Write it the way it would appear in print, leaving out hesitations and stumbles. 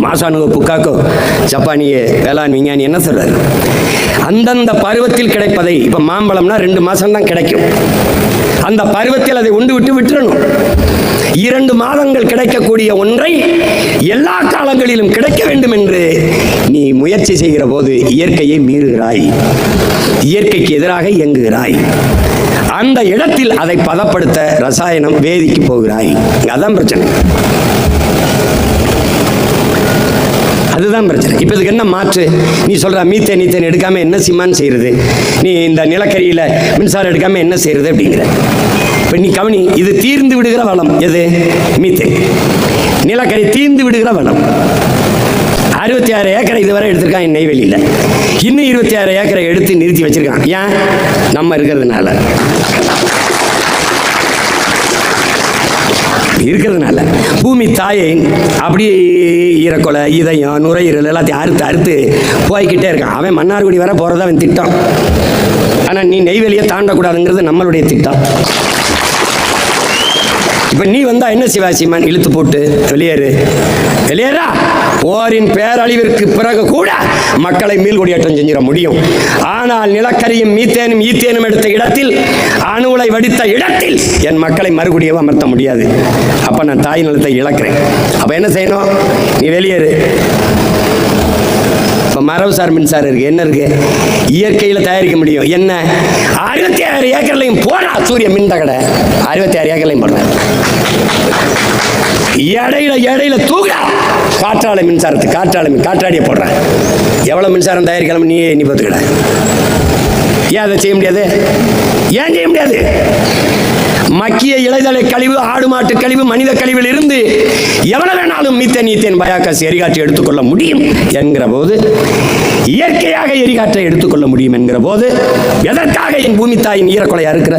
மாசானுகோ புக்காக்கோ ஜப்பானிய வேளாண் விஞ்ஞானி என்ன சொல்றாரு, அந்தந்த பருவத்தில் கிடைப்பதை, இப்போ மாம்பழம்னா 2 மாதம் தான் கிடைக்கும், அந்த பருவத்தில் அதை உண்டு விட்டு விட்டுறணும். 2 மாதங்கள் கிடைக்கக்கூடிய ஒன்றை எல்லா காலங்களிலும் கிடைக்க வேண்டும் என்று நீ முயற்சி செய்கிற போது இயற்கையை மீறுகிறாய், இயற்கைக்கு எதிராக இயங்குகிறாய். அந்த இடத்தில் அதை பதப்படுத்த ரசாயனம் வேதிக்கு போகிறாய். அதான் பிரச்சனை, அதுதான் பிரச்சனை. இப்போ இதுக்கு என்ன மாற்று? நீ சொல்ற மீத்தேன் நீத்தேன் எடுக்காம என்ன சிமான்னு செய்யறது, நீ இந்த நிலக்கரியில மின்சாரம் எடுக்காம என்ன செய்யறது அப்படிங்கிற. இப்போ நீ கவனி, இது தீர்ந்து விடுகிற வளம் எது? மீத்தேன். நிலக்கரி தீர்ந்து விடுகிற வளம். 66 ஏக்கரை இதுவரை எடுத்திருக்கான் நெய்வேலியில், இன்னும் 26 ஏக்கரை எடுத்து நிறுத்தி வச்சிருக்கான். ஏன்? நம்ம இருக்கிறதுனால இருக்கிறதுனால. பூமி தாயை அப்படியே ஈரக்கொலை, இதயம், நுரையீரல் எல்லாத்தையும் அறுத்து அறுத்து போய்கிட்டே இருக்கான். அவன் மன்னார்குடி வர போகிறதா அவன் திட்டம். ஆனால் நீ நெய்வேலியை தாண்டக்கூடாதுங்கிறது நம்மளுடைய திட்டம். இப்போ நீ வந்தா என்ன சிவாசிமான் இழுத்து போட்டு வெளியேறு, வெளியேறா. போரின் பேரழிவிற்கு பிறகு கூட மக்களை மீள்குடியேற்றம் செஞ்சிட முடியும். ஆனால் நிலக்கரியும் மீத்தேனும் ஈத்தேனும் எடுத்த இடத்தில், அணுலை வடித்த இடத்தில் என் மக்களை மறுகுடியவும் அமர்த்த முடியாது. அப்ப நான் தாய் நிலத்தை இழக்கிறேன். அப்ப என்ன செய்யணும்? நீ வெளியேறு. இப்போ மரபுசார் மின்சாரம் இருக்கு, என்ன இருக்கு? இயற்கையில் தயாரிக்க முடியும். என்ன? 66 ஏக்கர்லையும் போனா சூரிய மின் தகடை 66 ஏக்கர்லையும் போடுறேன். இடையில தூக்கா காற்றாலை மின்சாரத்துக்கு காற்றாடியை போடுறேன். எவ்வளவு மின்சாரம் தயாரிக்கலாம் நீ பார்த்துக்கட. ஏன் அதை செய்ய முடியாது? ஏன் செய்ய முடியாது? மக்கிய இலைதலை கழிவு, ஆடு மாட்டு கழிவு, மனித கழிவில் இருந்து எவ்வளவு வேணாலும் மீத்தேன் பயாகாசு எரிகாற்றை எடுத்துக்கொள்ள முடியும் என்கிற போது, இயற்கையாக எரிகாற்றை எடுத்துக்கொள்ள முடியும் என்கிற போது, எதற்காக என் பூமி தாயின் ஈரக்கொலையா இருக்கிற